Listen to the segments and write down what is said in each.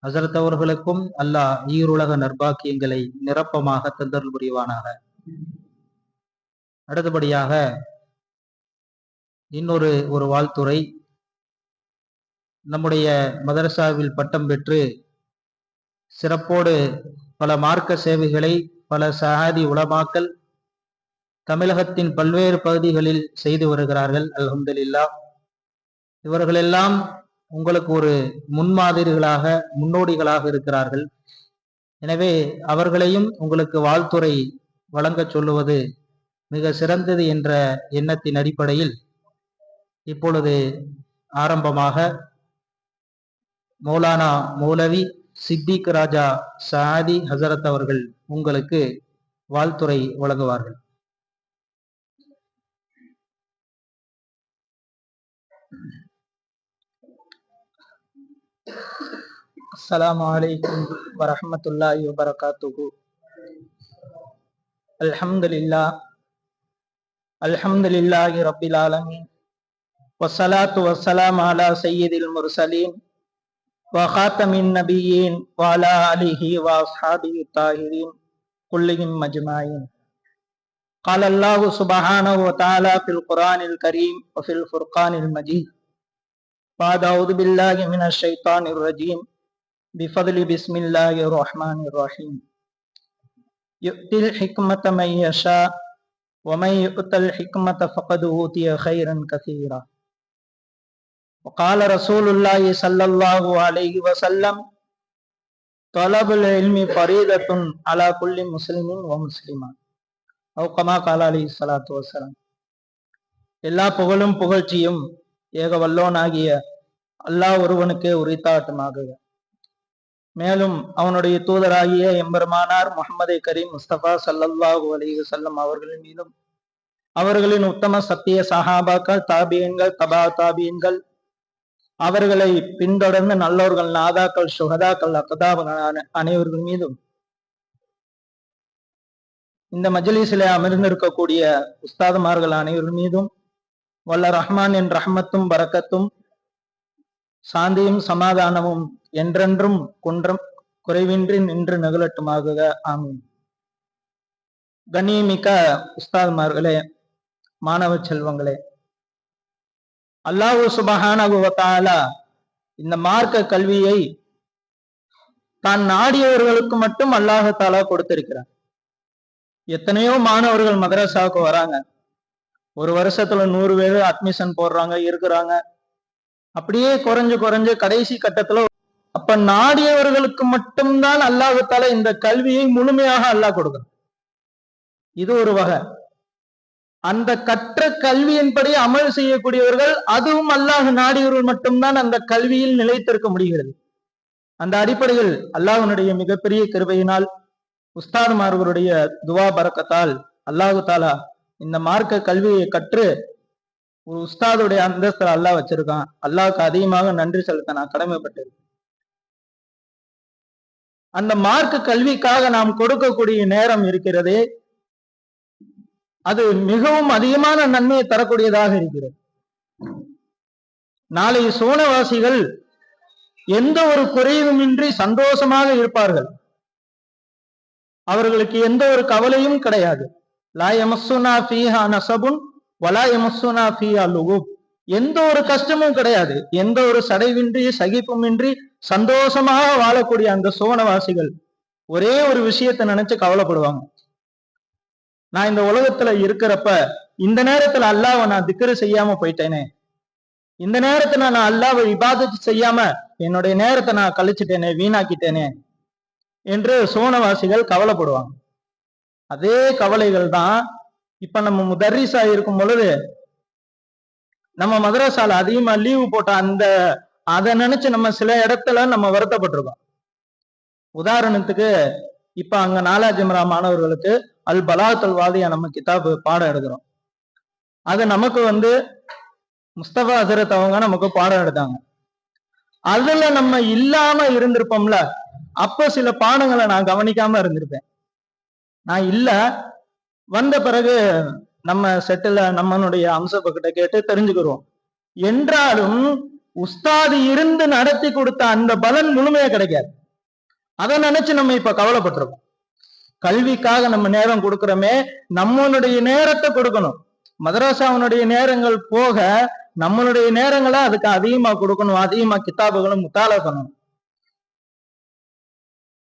ஹசரத் அவர்களுக்கும் அல்லாஹ் ஈருலக நற்பாக்கியங்களை நிரப்பமாக தந்தருள் புரிவானாக. அடுத்தபடியாக இன்னொரு வாழ்த்துரை. நம்முடைய மதரசாவில் பட்டம் பெற்று சிறப்போடு பல மார்க்க சேவைகளை பல சஹாதி உலமாக்கள் தமிழகத்தின் பல்வேறு பகுதிகளில் செய்து வருகிறார்கள். அல்ஹம்துலில்லாஹ். இவர்களெல்லாம் உங்களுக்கு ஒரு முன்மாதிரிகளாக முன்னோடிகளாக இருக்கிறார்கள். எனவே அவர்களையும் உங்களுக்கு வாழ்த்துரை வழங்க சொல்லுவது மிக சிறந்தது என்ற எண்ணத்தின் அடிப்படையில் இப்பொழுது ஆரம்பமாக மௌலானா மௌலவி சித்திக் ராஜா சாதி ஹசரத் அவர்கள் உங்களுக்கு வாழ்த்துரை வழங்குவார்கள். அஸ்ஸலாமு அலைக்கும் வரஹ்மத்துல்லாஹி வபரகாத்துஹு. அல்ஹம்துலில்லாஹி ரப்பில் ஆலமீன் வஸ்ஸலாத்து வஸ்ஸலாமு அலா சய்யிதில் முர்சலீன் வ காத்தமின் நபியீன் வ அலா ஆலிஹி வ அஸ்ஹாபிஹி தாஹிரீன் குல்லிஹிம் அஜ்மாயின். قال الله سبحانه وتعالى في القرآن الكريم وفي الفرقان المجيد بعد أعوذ بالله من الشيطان الرجيم بفضل بسم الله الرحمن الرحيم. يؤتي الحكمة من يشاء ومن يؤت الحكمة فقد أوتي خيرا كثيرا. وقال رسول الله صلى الله عليه وسلم طلب العلم فريضة على كل مسلم ومسلمة أو كما قال عليه الصلاة والسلام. எல்லா புகழும் புகழ்ச்சியும் ஏக வல்லோனாகிய அல்லாஹ் ஒருவனுக்கே உரித்தாட்டுமாக. மேலும் அவனுடைய தூதராகிய எம்பெருமானார் முஹம்மது கரீம் முஸ்தபா ஸல்லல்லாஹு அலைஹி வஸல்லம் அவர்களின் மீதும் அவர்களின் உத்தம சத்திய சஹாபாக்கள் தாபியன்கள் தபா தாபியன்கள் அவர்களை பின்தொடர்ந்து நல்லோர்கள் நாதாக்கள் சுஹதாக்கள் அக்கதாபுகள் அனைவர்கள் மீதும் இந்த மஜ்லிஸிலே அமர்ந்திருக்கக்கூடிய உஸ்தாதுமார்கள் அனைவர்கள் மீதும் வல்ல ரஹ்மானின் ரஹ்மத்தும் பரக்கத்தும் சாந்தியும் சமாதானமும் என்றென்றும் குறைவின்றி நின்று நிகழட்டுமாக. ஆமீன். கண்ணியமிக்க உஸ்தாதுமார்களே, மாணவ செல்வங்களே, அல்லாஹ் சுப்ஹானஹு வ தஆலா இந்த மார்க்க கல்வியை தான் நாடியவர்களுக்கு மட்டும் அல்லாஹ் தஆலா கொடுத்திருக்கிறார். எத்தனையோ மாணவர்கள் மதரசாவுக்கு வராங்க, ஒரு வருஷத்துல 100 பேர் அட்மிஷன் போடுறாங்க, இருக்கிறாங்க. அப்படியே குறைஞ்சு கடைசி கட்டத்துல அப்ப நாடியவர்களுக்கு மட்டும்தான் அல்லாஹ் தஆலா இந்த கல்வியை முழுமையாக அல்லாஹ் கொடுக்கிறார். இது ஒரு வகை. அந்த கற்ற கல்வியின்படி அமல் செய்யக்கூடியவர்கள், அதுவும் அல்லாஹ் நாடியவர்கள் மட்டும்தான் அந்த கல்வியில் நிலைத்திருக்க முடிகிறது. அந்த அடிப்படையில் அல்லாஹ்வுடைய மிகப்பெரிய கிருபையினால் உஸ்தாதுமார்களுடைய துவா பரக்கத்தால் அல்லாஹ் தஆலா இந்த மார்க்க கல்வியை கற்று ஒரு உஸ்தாதுடைய அந்தஸ்து அல்லாஹ் வச்சிருக்கான். அல்லாஹ்வுக்கு அதிகமாக நன்றி செலுத்த நான் கடமைப்பட்டது. அந்த மார்க்க கல்விக்காக நாம் கொடுக்கக்கூடிய நேரம் இருக்கிறதே, அது மிகவும் அதிகமான நன்மையை தரக்கூடியதாக இருக்கிறது. நாளை சோனவாசிகள் எந்த ஒரு குறைவுமின்றி சந்தோஷமாக இருப்பார்கள். அவர்களுக்கு எந்த ஒரு கவலையும் கிடையாது. லா யமஸ்ஸுனா ஃபீஹா நஸபுன் வலா யமஸ்ஸுனா ஃபீஹா லுகுப். எந்த ஒரு கஷ்டமும் கிடையாது. எந்த ஒரு சடைவின்றி சகிப்புமின்றி சந்தோஷமாக வாழக்கூடிய அந்த சோனவாசிகள் ஒரே ஒரு விஷயத்தை நினைச்சு கவலைப்படுவாங்க. நான் இந்த உலகத்துல இருக்கிறப்ப இந்த நேரத்துல அல்லாஹ்வை நான் திக்ரு செய்யாம போயிட்டேனே, இந்த நேரத்துல நான் அல்லாஹ்வை இபாதத் செய்யாம என்னுடைய நேரத்தை நான் கழிச்சிட்டேனே, வீணாக்கிட்டேனே என்று சோனவாசிகள் கவலைப்படுவாங்க. அதே கவலைகள் தான் இப்ப நம்ம முதர்ரிஸா இருக்கும் பொழுது நம்ம மதரசால அதிகமா லீவு போட்ட அதை நினைச்சு நம்ம சில இடத்துல நம்ம வருத்தப்பட்டிருக்கோம். உதாரணத்துக்கு இப்ப அங்க நாலாஜிமரா மாணவர்களுக்கு அல் பலாத்துல் வாதியா நம்ம கிதாபு பாடம் எடுக்கிறோம். அது நமக்கு முஸ்தபா ஹசரத் அவங்க நமக்கு பாடம் எடுத்தாங்க. அதுல நம்ம இல்லாம இருந்திருப்போம்ல, அப்ப சில பாடங்களை நான் கவனிக்காம இருந்திருப்பேன். நான் இல்ல வந்த பிறகு நம்ம செட்டில் நம்மளுடைய அம்சப்பக்கிட்ட கேட்டு தெரிஞ்சுக்கிறோம். என்றாலும் உஸ்தாது இருந்து நடத்தி கொடுத்த அந்த பலன் முழுமையா கிடைக்காது. அதை நினைச்சு நம்ம இப்ப கவலைப்பட்டிருக்கோம். கல்விக்காக நம்ம நேரம் கொடுக்கிறோமே, நம்மளுடைய நேரத்தை கொடுக்கணும். மதரசாவுடைய நேரங்கள் போக நம்மளுடைய நேரங்களை அதுக்கு அதிகமா கொடுக்கணும். அதிகமா கிதாபுகளும் முத்தாலா பண்ணணும்.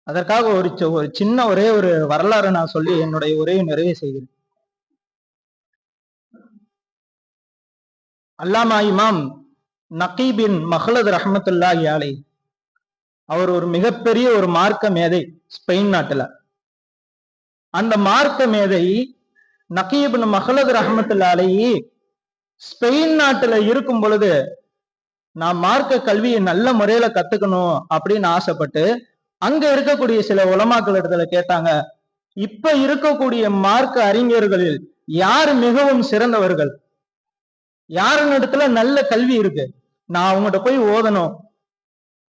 அதற்காக ஒரு சின்ன ஒரே ஒரு வரலாறு நான் சொல்லி என்னுடைய உரையை நிறைவு செய்கிறேன். அல்லாமா இமாம் நகீபின் மஹ்லத் ரஹ்மத்துல்லாஹி அலைஹி, அவர் ஒரு மிகப்பெரிய ஒரு மார்க்க மேதை ஸ்பெயின் நாட்டுல. அந்த மார்க்க மேதை நகீபின் மஹ்லத் ரஹ்மத்துல்லாஹி அலைஹி ஸ்பெயின் நாட்டுல இருக்கும் பொழுது நான் மார்க்க கல்வியை நல்ல முறையில கத்துக்கணும் அப்படின்னு ஆசைப்பட்டு அங்க இருக்கக்கூடிய சில உலமாக்கள் இடத்துல கேட்டாங்க, இப்ப இருக்கக்கூடிய மார்க்க அறிஞர்களில் யார் மிகவும் சிறந்தவர்கள், யாருன்னு இடத்துல நல்ல கல்வி இருக்கு, நான் அவங்ககிட்ட போய் ஓதணும்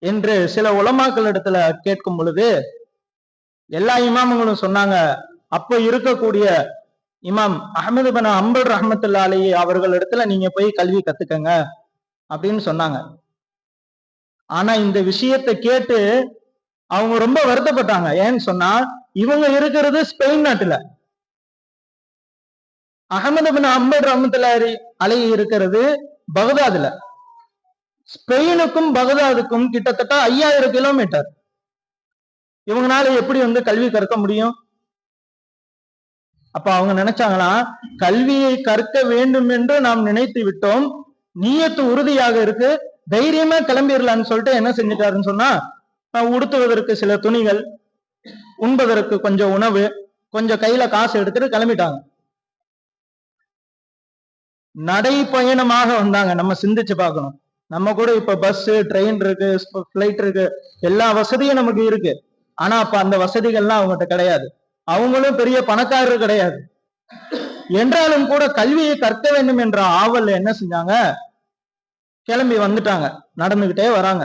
என்று சில உலமாக்கள் இடத்துல கேட்கும் பொழுது எல்லா இமாமுங்களும் சொன்னாங்க, அப்ப இருக்கக்கூடிய இமாம் அஹமது பின் ஹம்பல் ரஹ்மத்துல்லாஹி அலைஹி அவர்கள் இடத்துல நீங்க போய் கல்வி கத்துக்கங்க அப்படின்னு சொன்னாங்க. ஆனா இந்த விஷயத்தை கேட்டு அவங்க ரொம்ப வருத்தப்பட்டாங்க. ஏன்னு சொன்னா இவங்க இருக்கிறது ஸ்பெயின் நாட்டுல, அஹமது பின் ஹம்பல் ரஹ்மத்துல்லாஹி அலைஹி இருக்கிறது பகதாதுல. ஸ்பெயினுக்கும் பகதாதுக்கும் கிட்டத்தட்ட 5000 கிலோமீட்டர். இவங்களால எப்படி கல்வி கற்க முடியும்? அப்ப அவங்க நினைச்சாங்களாம், கல்வியை கற்க வேண்டும் என்று நாம் நினைத்து விட்டோம், நீயத்து உறுதியாக இருக்கு, தைரியமா கிளம்பிடலான்னு சொல்லிட்டு என்ன செஞ்சுட்டாருன்னு சொன்னா, உடுத்துவதற்கு சில துணிகள், உண்பதற்கு கொஞ்சம் உணவு, கொஞ்சம் கையில காசு எடுத்துட்டு கிளம்பிட்டாங்க. நடைப்பயணமாக வந்தாங்க. நம்ம சிந்திச்சு பார்க்கணும். நம்ம கூட இப்ப பஸ், ட்ரெயின் இருக்கு, பிளைட் இருக்கு, எல்லா வசதியும் நமக்கு இருக்கு. ஆனா அப்ப அந்த வசதிகள்லாம் அவங்ககிட்ட கிடையாது. அவங்களும் பெரிய பணக்காரர் கிடையாது. என்றாலும் கூட கல்வியை கற்க வேண்டும் என்ற ஆவல் என்ன செஞ்சாங்க, கிளம்பி வந்துட்டாங்க. நடந்துகிட்டே வராங்க.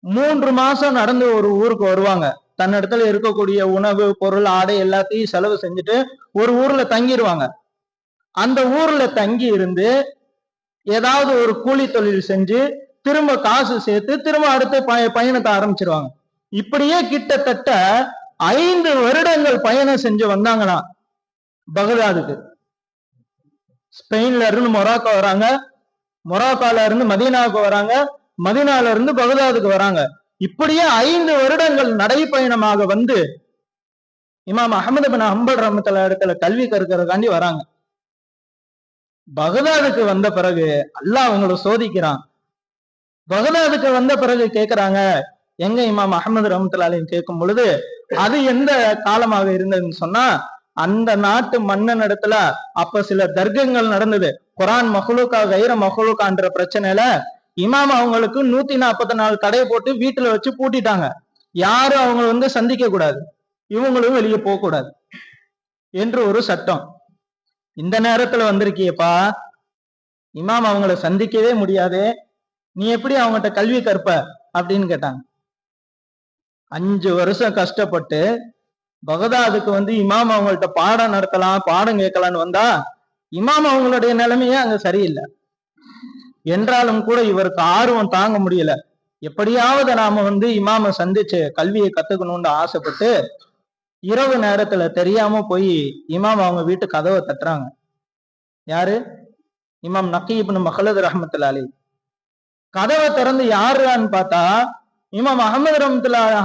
3 மாசம் நடந்து ஒரு ஊருக்கு வருவாங்க. தன்னிடத்துல இருக்கக்கூடிய உணவு, பொருள், ஆடை எல்லாத்தையும் செலவு செஞ்சுட்டு ஒரு ஊர்ல தங்கிடுவாங்க. அந்த ஊர்ல தங்கி இருந்து ஏதாவது ஒரு கூலி தொழில் செஞ்சு திரும்ப காசு சேர்த்து திரும்ப அடுத்த பயணத்தை ஆரம்பிச்சிருவாங்க. இப்படியே கிட்டத்தட்ட 5 வருடங்கள் பயணம் செஞ்சு வந்தாங்களாம் பகதாதுக்கு. ஸ்பெயின்ல இருந்து மொராக்கோ வராங்க, மொராக்கால இருந்து மதீனாவுக்கு வராங்க, மதீனால இருந்து பகதாதுக்கு வராங்க. இப்படியே 5 வருடங்கள் நடைப்பயணமாக வந்து இமாம் அஹமது பின் ஹம்பல் ரஹ்மத்துல்லாஹி இடத்துல கல்வி கற்கிறதுக்காண்டி வராங்க. பகதாதுக்கு வந்த பிறகு அல்லாஹ் அவங்களை சோதிக்கிறான். பகதாதுக்கு வந்த பிறகு கேட்கிறாங்க, எங்க இமாம் அஹமது ரஹ்மத்துல்லாஹி அலைஹி கேட்கும் பொழுது, அது எந்த காலமாக இருந்ததுன்னு சொன்னா, அந்த நாட்டு மன்னன் இடத்துல அப்ப சில தர்க்கங்கள் நடந்தது. குரான் மஹ்லூக்கா கைர மஹ்லூக்கான்ற பிரச்சனையில இமாம் அவங்களுக்கு 144 தடை போட்டு வீட்டுல வச்சு பூட்டிட்டாங்க. யாரும் அவங்க சந்திக்க கூடாது, இவங்களும் வெளியே போக கூடாது என்று ஒரு சட்டம். இந்த நேரத்துல வந்திருக்கியப்பா, இமாம் அவங்கள சந்திக்கவே முடியாது, நீ எப்படி அவங்ககிட்ட கல்வி கற்ப அப்படின்னு கேட்டாங்க. 5 வருஷம் கஷ்டப்பட்டு பகதாதுக்கு இமாம் அவங்கள்ட்ட பாடம் நடத்தலாம், பாடம் கேட்கலான்னு வந்தா இமாம் அவங்களுடைய நிலைமையே அங்க சரியில்லை. என்றாலும் கூட இவருக்கு ஆர்வம் தாங்க முடியல. எப்படியாவது நாம இமாம சந்திச்சு கல்வியை கத்துக்கணும்னு ஆசைப்பட்டு இரவு நேரத்துல தெரியாம போய் இமாம் அவங்க வீட்டு கதவை தட்டுறாங்க. யாரு? இமாம் நகீபின் மஹ்லத் ரஹ்மத்துல்லாஹி அலைஹி. கதவை திறந்து யாருன்னு பார்த்தா இமாம் அஹமது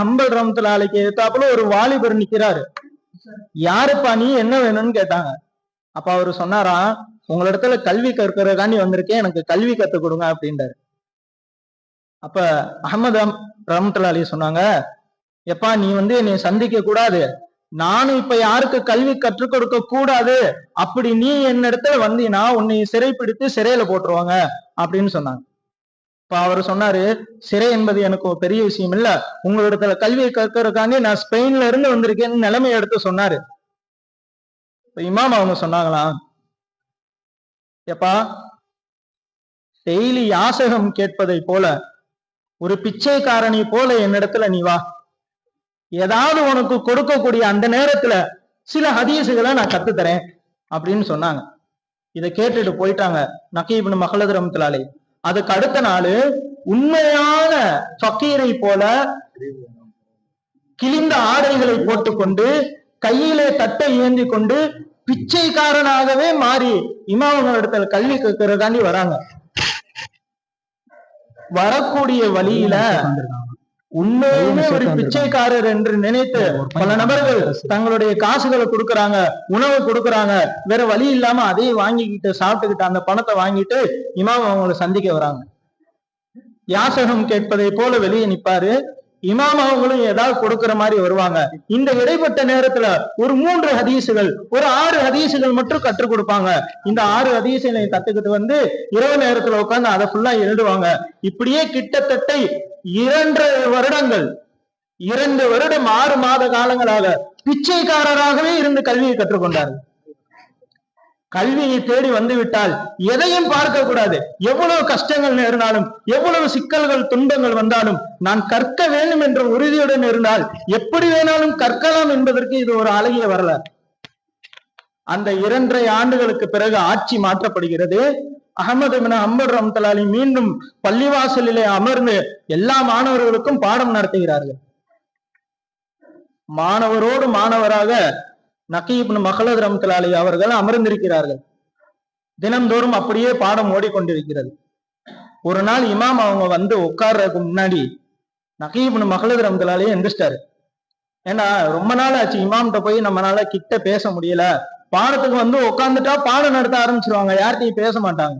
ஹம்பல் ரஹ்மத்துல்லாஹி அலைஹி எதிர்த்தாப்புல ஒரு வாலிபர் நிக்கிறாரு. யாருப்பா நீ, என்ன வேணும்னு கேட்டாங்க. அப்ப அவரு சொன்னாராம், உங்களிடத்துல கல்வி கற்கிறதுக்காண்டி வந்திருக்கேன், எனக்கு கல்வி கத்துக் கொடுங்க அப்படின்றாரு. அப்ப அஹமது ரஹ்மத்துல்லாஹி அலைஹி சொன்னாங்க, எப்பா நீ என்னை சந்திக்க கூடாது, நானும் இப்ப யாருக்கு கல்வி கற்றுக் கொடுக்க கூடாது, அப்படி நீ என்னிடத்துல வந்தீங்கன்னா உன்னை சிறைப்பிடித்து சிறையில போட்டுருவாங்க அப்படின்னு சொன்னாங்க. இப்ப அவரு சொன்னாரு, சிறை என்பது எனக்கு ஒரு பெரிய விஷயம் இல்ல, உங்களிடத்துல கல்வியை கற்கிறதுக்காண்டி நான் ஸ்பெயின்ல இருந்து வந்திருக்கேன்னு நிலைமையை எடுத்து சொன்னாரு. இப்ப இமாம் அவங்க சொன்னாங்களாம், எப்பா டெய்லி யாசகம் கேட்பதை போல, ஒரு பிச்சைக்காரனை போல என்னிடத்துல நீ வா, ஏதாவது உனக்கு கொடுக்கக்கூடிய அந்த நேரத்துல சில ஹதீசுகளை நான் கத்துத்தரேன் அப்படின்னு சொன்னாங்க. இதை கேட்டுட்டு போயிட்டாங்க நகீபின் மஹ்லத் ரஹ்மத்துல்லாஹி அலைஹி. அதுக்கு அடுத்த நாள் உண்மையான ஃபக்கீரை போல கிழிந்த ஆடைகளை போட்டுக்கொண்டு கையிலே தட்டை ஏந்தி கொண்டு பிச்சைக்காரனாகவே மாறி இமாம்களிடத்துல கல்வி கேட்கறதாண்டி வராங்க. வரக்கூடிய வழியில உண்மையுமே ஒரு பிச்சைக்காரர் என்று நினைத்து பல நபர்கள் தங்களுடைய காசுகளை கொடுக்கறாங்க, உணவு கொடுக்கறாங்க, வேற வழி இல்லாம அதையும் வாங்கிக்கிட்டு சாப்பிட்டுக்கிட்டு அந்த பணத்தை வாங்கிட்டு இமாம் அவங்களை சந்திக்க வராங்க. யாசகம் கேட்பதை போல வெளியே நிப்பாரு. இமாம் அவங்களும் ஏதாவது கொடுக்கிற மாதிரி வருவாங்க. இந்த இடைப்பட்ட நேரத்துல ஒரு 3 ஹதீசுகள், ஒரு 6 ஹதீசுகள் மட்டும் கற்றுக் கொடுப்பாங்க. இந்த 6 ஹதீசுகளை கத்துக்கிட்டு வந்து இரவு நேரத்துல உட்காந்து அதை ஃபுல்லா எழுதுவாங்க. இப்படியே கிட்டத்தட்ட 2 வருடங்கள், 2 வருடம் 6 மாத காலங்களாக பிச்சைக்காரராகவே இருந்து கல்வியை கற்றுக்கொண்டார்கள். கல்வியை தேடி வந்து விட்டால் எதையும் பார்க்க கூடாது. எவ்வளவு கஷ்டங்கள் நேர்ந்தாலும், எவ்வளவு சிக்கல்கள் துன்பங்கள் வந்தாலும் நான் கற்க வேண்டும் என்ற உறுதியுடன் இருந்தால் எப்படி வேணாலும் கற்கலாம் என்பதற்கு இது ஒரு அழகிய வரலாறு. அந்த 2.5 ஆண்டுகளுக்கு பிறகு ஆட்சி மாற்றப்படுகிறது. அஹமது பின் ஹம்பல் ரஹ்மத்துல்லாஹி அலைஹி மீண்டும் பள்ளிவாசலிலே அமர்ந்து எல்லா மாணவர்களுக்கும் பாடம் நடத்துகிறார்கள். மாணவரோடு மாணவராக நகி இப்னு மஹ்லத் ரஹ்மத்துல்லாஹி அலைஹி அவர்கள் அமர்ந்திருக்கிறார்கள். தினம்தோறும் அப்படியே பாடம் ஓடிக்கொண்டிருக்கிறது. ஒரு நாள் இமாம் அவங்க வந்து உட்கார்றதுக்கு முன்னாடி நகி இப்னு மஹ்லத் ரஹ்மத்துல்லாஹி அலைஹி எந்திரிச்சிட்டாரு. ஏன்னா ரொம்ப நாள் ஆச்சு இமாம்கிட்ட போய் நம்மளால கிட்ட பேச முடியல. பாடத்துக்கு வந்து உட்காந்துட்டா பாடம் நடத்த ஆரம்பிச்சிருவாங்க, யார்கிட்டையும் பேச மாட்டாங்க.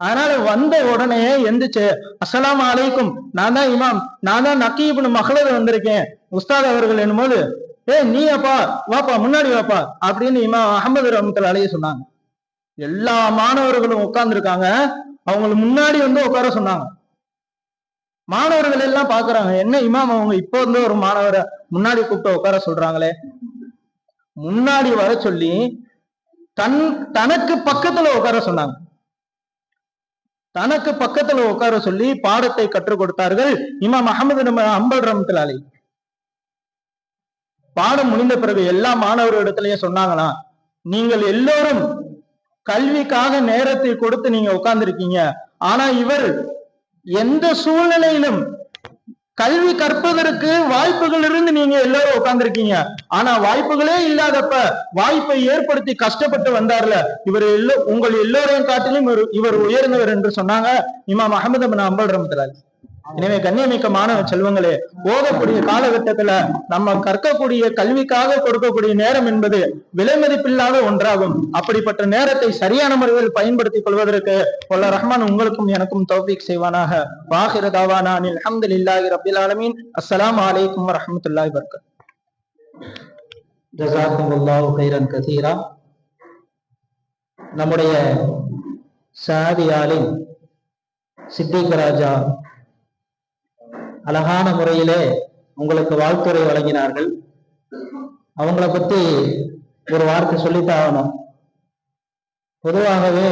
அதனால வந்த உடனே எந்திரிச்சு அஸ்ஸலாமு அலைக்கும், நான் தான் இமாம், நான் தான் நகி இப்னு மஹ்லத் வந்திருக்கேன் உஸ்தாத் அவர்கள் என்னும்போது, நீ அப்பா வாப்பா முன்னாடி வாப்பா அப்படின்னு இமாம் அஹமது ரஹ்மத்துல்லாஹி அலைஹி சொன்னாங்க. எல்லா மாணவர்களும் உட்கார்ந்து இருக்காங்க, அவங்களுக்கு முன்னாடி வந்து உட்கார சொன்னாங்க. மாணவர்கள் எல்லாம் பாக்குறாங்க, என்ன இமாம் அவங்க இப்போ வந்து ஒரு மாணவரை முன்னாடி கூப்பிட்டு உட்கார சொல்றாங்களே. முன்னாடி வர சொல்லி தனக்கு பக்கத்துல உட்கார சொன்னாங்க. தனக்கு பக்கத்துல உட்கார சொல்லி பாடத்தை கற்றுக் கொடுத்தார்கள் இமாம் அஹமது ஹம்பல் ரஹ்மத்துல்லாஹி அலைஹி. பாடம் முடிந்த பிறகு எல்லா மாணவர்களிடத்திலேயே சொன்னாங்களாம், நீங்கள் எல்லோரும் கல்விக்காக நேரத்தை கொடுத்து நீங்க உட்கார்ந்து இருக்கீங்க. ஆனா இவர் எந்த சூழ்நிலையிலும் கல்வி கற்பதற்கு வாய்ப்புகள் இருந்து நீங்க எல்லாரும் உட்கார்ந்துருக்கீங்க. ஆனா வாய்ப்புகளே இல்லாதப்ப வாய்ப்பை ஏற்படுத்தி கஷ்டப்பட்டு வந்தார்ல, இவர் உங்கள் எல்லோரையும் காட்டிலும் இவர் உயர்ந்தவர் என்று சொன்னாங்க இமாம் அஹமது பின் ஹம்பல் ரஹ்மத்துல்லாஹி. எனவே கண்ணியமிக்க மாணவ செல்வங்களே, ஓதக்கூடிய காலகட்டத்துல நம்ம கற்கக்கூடிய கல்விக்காக கொடுக்கக்கூடிய நேரம் என்பது விலை மதிப்பில்லாத ஒன்றாகும். அப்படிப்பட்ட நேரத்தை சரியான முறையில் பயன்படுத்திக் கொள்வதற்கு வல்ல ரஹ்மான் உங்களுக்கும் எனக்கும் தௌஃபீக் செய்வானாக. வாஹிர தாவானா அனில் ஹம்துலில்லாஹி ரப்பில் ஆலமீன். அஸ்ஸலாமு அலைக்கும் வரஹ்மத்துல்லாஹி வபரகாத்துஹு. ஜஸாக்குமுல்லாஹு கைரன் கஸீரா. நம்முடைய ஷாதியாலின் சித்திக் ராஜா அழகான முறையிலே உங்களுக்கு வாழ்த்துரை வழங்கினார்கள். அவங்கள பத்தி ஒரு வார்த்தை சொல்லித்தாகணும். பொதுவாகவே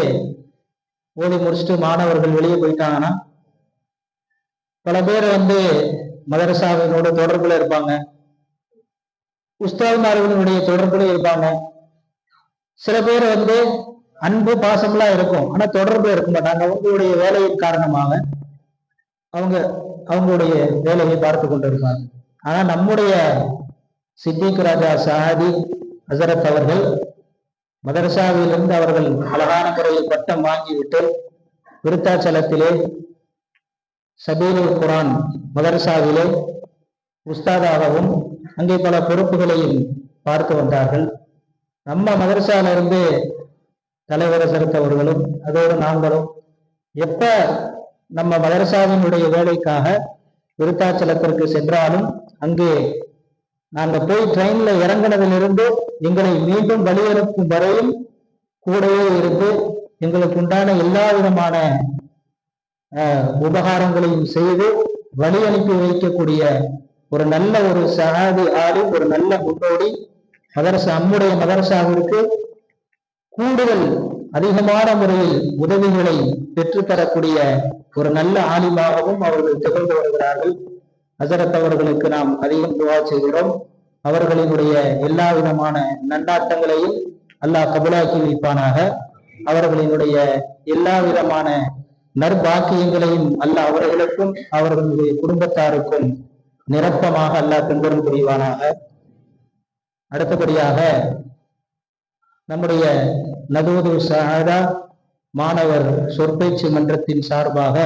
ஓடி முடிச்சுட்டு மாணவர்கள் வெளியே போயிட்டாங்கன்னா பல பேர் வந்து மதரசாவினோட தொடர்புல இருப்பாங்க, உஸ்தாத்மார்களுடைய தொடர்புல இருப்பாங்க. சில பேர் வந்து அன்பு பாசம்லாம் இருக்கும், ஆனா தொடர்புல இருக்க மாட்டாங்க. அவங்களுடைய வேலையின் காரணமாக அவங்களுடைய வேலையை பார்த்து கொண்டிருப்பாங்க. ஆனா நம்முடைய சித்திக் ராஜா ஷாதி ஹசரத் அவர்கள் மதரசாவிலிருந்து அவர்கள் அழகான முறையில் பட்டம் வாங்கிவிட்டு விருத்தாச்சலத்திலே சபீலுல் குர்ஆன் மதரசாவிலே உஸ்தாதாகவும் அங்கே பல பொறுப்புகளையும் பார்த்து வந்தார்கள். நம்ம மதரசால இருந்து தலைவர் ஹசரத் அவர்களும் அதோடு நாங்களும் எப்ப நம்ம மதரசாவினுடைய வேலைக்காக விருத்தாச்சலத்திற்கு சென்றாலும் அங்கே நாங்க போய் ட்ரெயின்ல இறங்கினதிலிருந்து எங்களை மீண்டும் வழி அனுப்பும் வரையும் கூடவே இருந்து எங்களுக்கு உண்டான எல்லா விதமான உபகாரங்களையும் செய்து வழி அனுப்பி வைக்கக்கூடிய ஒரு நல்ல ஒரு ஷஹாதி ஆளி, ஒரு நல்ல முன்னோடி. நம்முடைய மதரசாவிற்கு கூடுதல் அதிகமான முறையில் உதவிகளை பெற்றுத்தரக்கூடிய ஒரு நல்ல ஆலிமாகவும் அவர்கள் திகழ்ந்து வருகிறார்கள். ஹசரத் அவர்களுக்கு நாம் அதிகம் துவா செய்கிறோம். அவர்களினுடைய எல்லா விதமான நன்னாட்டங்களையும் அல்லாஹ் கபூலாக்கி வைப்பானாக. அவர்களினுடைய எல்லா விதமான நற்பாக்கியங்களையும் அல்லாஹ் அவர்களுக்கும் அவர்களுடைய குடும்பத்தாருக்கும் நிரப்பமாக அல்லாஹ் தந்தரும் புரிவானாக. அடுத்தபடியாக நம்முடைய நதூது ஷஹாதா மாணவர் சொற்பயிற்சி மன்றத்தின் சார்பாக